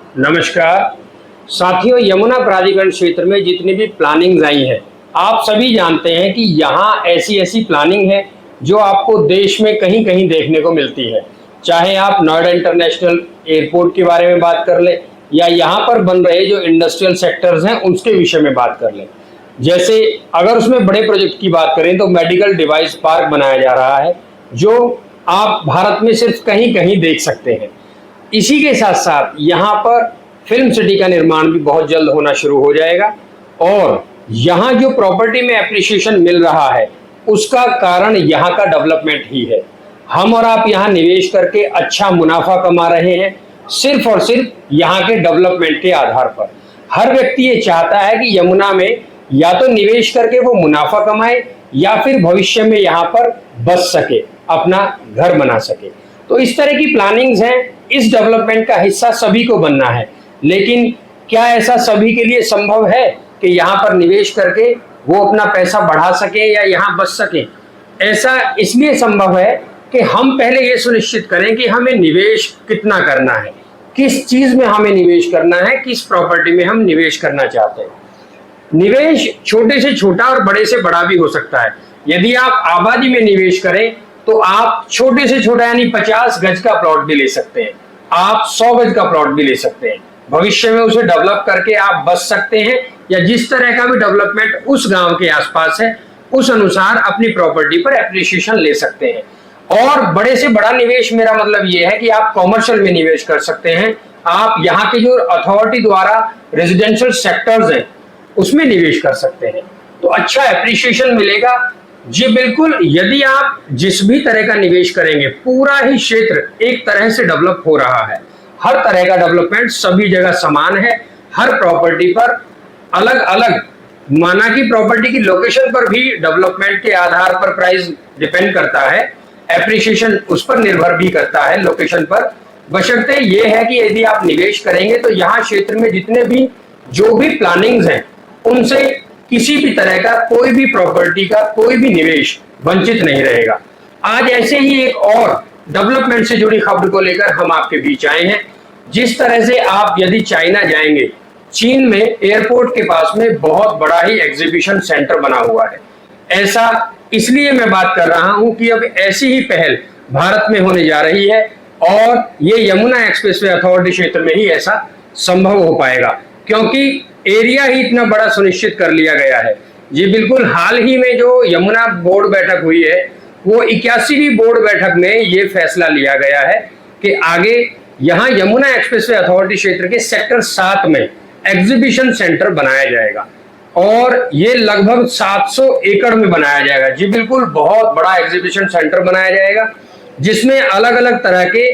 नमस्कार साथियों, यमुना प्राधिकरण क्षेत्र में जितनी भी प्लानिंग्स आई हैं, आप सभी जानते हैं कि यहाँ ऐसी ऐसी प्लानिंग है जो आपको देश में कहीं कहीं देखने को मिलती है। चाहे आप नोएडा इंटरनेशनल एयरपोर्ट के बारे में बात कर लें या यहाँ पर बन रहे जो इंडस्ट्रियल सेक्टर्स हैं उसके विषय में बात कर लें। जैसे अगर उसमें बड़े प्रोजेक्ट की बात करें तो मेडिकल डिवाइस पार्क बनाया जा रहा है, जो आप भारत में सिर्फ कहीं कहीं देख सकते हैं। इसी के साथ साथ यहाँ पर फिल्म सिटी का निर्माण भी बहुत जल्द होना शुरू हो जाएगा और यहाँ जो प्रॉपर्टी में एप्रिसिएशन मिल रहा है उसका कारण यहाँ का डेवलपमेंट ही है। हम और आप यहाँ निवेश करके अच्छा मुनाफा कमा रहे हैं सिर्फ और सिर्फ यहाँ के डेवलपमेंट के आधार पर। हर व्यक्ति ये चाहता है कि यमुना में या तो निवेश करके वो मुनाफा कमाए या फिर भविष्य में यहाँ पर बस सके, अपना घर बना सके। तो इस तरह की प्लानिंग्स हैं। इस डेवलपमेंट का हिस्सा सभी को बनना है, लेकिन क्या ऐसा सभी के लिए संभव है कि यहाँ पर निवेश करके वो अपना पैसा बढ़ा सके या यहाँ बच सके? ऐसा इसलिए संभव है कि हम पहले ये सुनिश्चित करें कि हमें निवेश कितना करना है, किस चीज में हमें निवेश करना है, किस प्रॉपर्टी में हम निवेश करना चाहते हैं। निवेश छोटे से छोटा और बड़े से बड़ा भी हो सकता है। यदि आप आबादी में निवेश करें तो आप छोटे से छोटा यानी 50 गज का प्लॉट भी ले सकते हैं, आप 100 गज का प्लॉट भी ले सकते हैं। भविष्य में उसे डेवलप करके आप बच सकते हैं या जिस तरह का भी डेवलपमेंट उस गांव के आसपास है उस अनुसार अपनी प्रॉपर्टी पर एप्रिसिएशन ले सकते हैं। और बड़े से बड़ा निवेश मेरा मतलब ये है कि आप कॉमर्शियल में निवेश कर सकते हैं। आप यहाँ के जो अथॉरिटी द्वारा रेजिडेंशियल सेक्टर्स हैं उसमें निवेश कर सकते हैं, तो अच्छा एप्रिसिएशन मिलेगा। जी बिल्कुल, यदि आप जिस भी तरह का निवेश करेंगे, पूरा ही क्षेत्र एक तरह से डेवलप हो रहा है। हर तरह का डेवलपमेंट सभी जगह समान है, हर प्रॉपर्टी पर अलग अलग, माना कि प्रॉपर्टी की लोकेशन पर भी डेवलपमेंट के आधार पर प्राइस डिपेंड करता है, एप्रिसिएशन उस पर निर्भर भी करता है लोकेशन पर। बशर्ते ये है कि यदि आप निवेश करेंगे तो यहाँ क्षेत्र में जितने भी जो भी प्लानिंग्स हैं उनसे किसी भी तरह का कोई भी प्रॉपर्टी का कोई भी निवेश वंचित नहीं रहेगा। आज ऐसे ही एक और डेवलपमेंट से जुड़ी खबर को लेकर हम आपके बीच आए हैं। जिस तरह से आप यदि चाइना जाएंगे, चीन में एयरपोर्ट के पास में बहुत बड़ा ही एग्जीबिशन सेंटर बना हुआ है। ऐसा इसलिए मैं बात कर रहा हूं कि अब ऐसी ही पहल भारत में होने जा रही है और ये यमुना एक्सप्रेसवे अथॉरिटी क्षेत्र में ही ऐसा संभव हो पाएगा, क्योंकि एरिया ही इतना बड़ा सुनिश्चित कर लिया गया है। जी बिल्कुल, हाल ही में जो यमुना बोर्ड बैठक हुई है वो 81वीं बोर्ड बैठक में ये फैसला लिया गया है कि आगे यहाँ यमुना एक्सप्रेसवे अथॉरिटी क्षेत्र के सेक्टर 7 में एग्जीबिशन सेंटर बनाया जाएगा और ये लगभग 700 एकड़ में बनाया जाएगा। जी बिल्कुल, बहुत बड़ा एग्जीबिशन सेंटर बनाया जाएगा जिसमें अलग अलग तरह के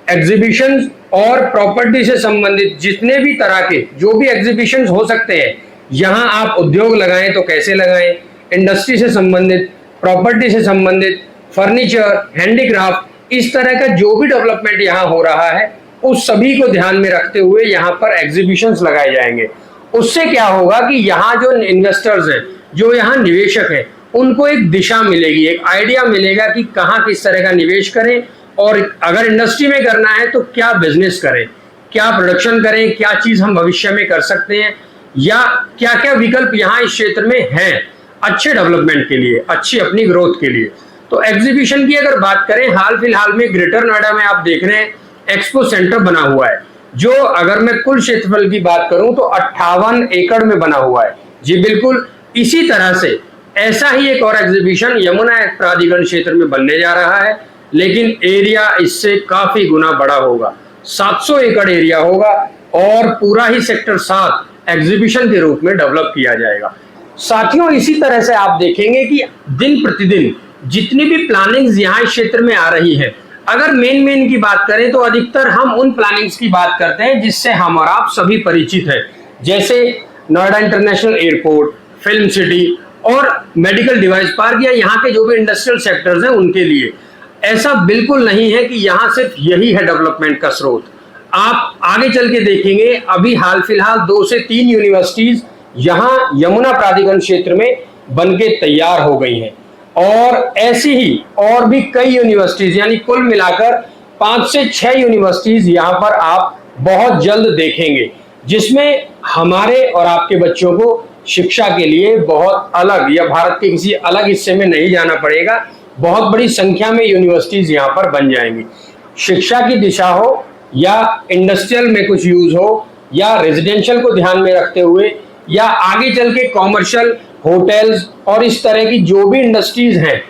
एग्जीबिशन और प्रॉपर्टी से संबंधित जितने भी तरह के जो भी एग्जीबिशन हो सकते हैं, यहाँ आप उद्योग लगाएं तो कैसे लगाएं, इंडस्ट्री से संबंधित, प्रॉपर्टी से संबंधित, फर्नीचर, हैंडीक्राफ्ट, इस तरह का जो भी डेवलपमेंट यहाँ हो रहा है उस सभी को ध्यान में रखते हुए यहाँ पर एग्जीबिशंस लगाए जाएंगे। उससे क्या होगा कि यहाँ जो इन्वेस्टर्स हैं, जो यहाँ निवेशक हैं, उनको एक दिशा मिलेगी, एक आइडिया मिलेगा कि कहाँ किस तरह का निवेश करें और अगर इंडस्ट्री में करना है तो क्या बिजनेस करें, क्या प्रोडक्शन करें, क्या चीज हम भविष्य में कर सकते हैं या क्या क्या विकल्प यहाँ इस क्षेत्र में हैं अच्छे डेवलपमेंट के लिए, अच्छी अपनी ग्रोथ के लिए। तो एग्जीबिशन की अगर बात करें, हाल फिलहाल में ग्रेटर नोएडा में आप देख रहे हैं एक्सपो सेंटर बना हुआ है, जो अगर मैं कुल क्षेत्रफल की बात करूं तो 58 एकड़ में बना हुआ है। जी बिल्कुल, इसी तरह से ऐसा ही एक और एग्जीबिशन यमुना प्राधिकरण क्षेत्र में बनने जा रहा है, लेकिन एरिया इससे काफी गुना बड़ा होगा। 700 एकड़ एरिया होगा और पूरा ही सेक्टर 7 एग्जीबिशन के रूप में डेवलप किया जाएगा। साथियों, इसी तरह से आप देखेंगे कि दिन प्रतिदिन जितनी भी प्लानिंग्स यहाँ इस क्षेत्र में आ रही है, अगर मेन की बात करें तो अधिकतर हम उन प्लानिंग्स की बात करते हैं जिससे हम और आप सभी परिचित हैं, जैसे Noida international airport, film city और मेडिकल डिवाइस पार्क या यहाँ के जो भी इंडस्ट्रियल सेक्टर्स हैं उनके लिए। ऐसा बिल्कुल नहीं है कि यहाँ सिर्फ यही है डेवलपमेंट का स्रोत। आप आगे चल के देखेंगे, अभी हाल फिलहाल 2 से 3 यूनिवर्सिटीज यहाँ यमुना प्राधिकरण क्षेत्र में बनके तैयार हो गई हैं और ऐसी ही और भी कई यूनिवर्सिटीज, यानी कुल मिलाकर 5 से 6 यूनिवर्सिटीज यहाँ पर आप बहुत जल्द देखेंगे, जिसमें हमारे और आपके बच्चों को शिक्षा के लिए बहुत अलग या भारत के किसी अलग हिस्से में नहीं जाना पड़ेगा। बहुत बड़ी संख्या में यूनिवर्सिटीज यहाँ पर बन जाएंगी। शिक्षा की दिशा हो या इंडस्ट्रियल में कुछ यूज हो या रेजिडेंशियल को ध्यान में रखते हुए या आगे चल के कॉमर्शियल, होटल्स और इस तरह की जो भी इंडस्ट्रीज हैं,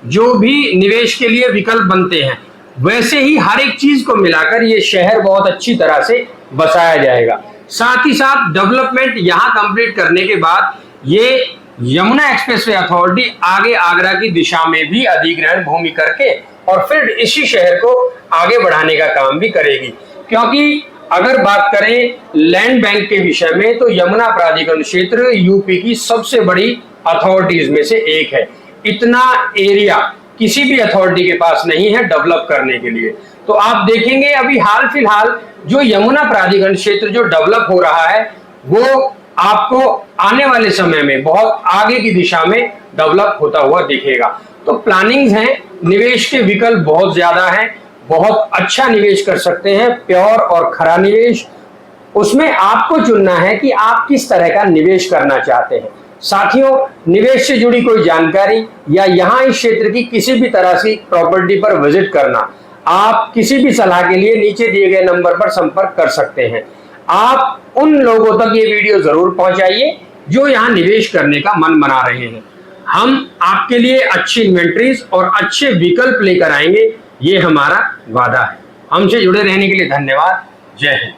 जो भी निवेश के लिए विकल्प बनते हैं, वैसे ही हर एक चीज को मिलाकर ये शहर बहुत अच्छी तरह से बसाया जाएगा। साथ ही साथ डेवलपमेंट यहाँ कंप्लीट करने के बाद ये यमुना एक्सप्रेसवे अथॉरिटी आगे आगरा की दिशा में भी अधिग्रहण भूमि करके और फिर इसी शहर को आगे बढ़ाने का काम भी करेगी। क्योंकि अगर बात करें लैंड बैंक के विषय में तो यमुना प्राधिकरण क्षेत्र यूपी की सबसे बड़ी अथॉरिटीज में से एक है। इतना एरिया किसी भी अथॉरिटी के पास नहीं है डेवलप करने के लिए। तो आप देखेंगे अभी हाल फिलहाल जो यमुना प्राधिकरण क्षेत्र जो डेवलप हो रहा है वो आपको आने वाले समय में बहुत आगे की दिशा में डेवलप होता हुआ दिखेगा। तो प्लानिंग्स हैं, निवेश के विकल्प बहुत ज्यादा हैं, बहुत अच्छा निवेश कर सकते हैं, प्योर और खरा निवेश। उसमें आपको चुनना है कि आप किस तरह का निवेश करना चाहते हैं। साथियों, निवेश से जुड़ी कोई जानकारी या यहाँ इस क्षेत्र की किसी भी तरह की प्रॉपर्टी पर विजिट करना, आप किसी भी सलाह के लिए नीचे दिए गए नंबर पर संपर्क कर सकते हैं। आप उन लोगों तक ये वीडियो जरूर पहुंचाइए जो यहाँ निवेश करने का मन बना रहे हैं। हम आपके लिए अच्छी इन्वेंट्रीज और अच्छे विकल्प लेकर आएंगे, ये हमारा वादा है। हमसे जुड़े रहने के लिए धन्यवाद। जय हिंद।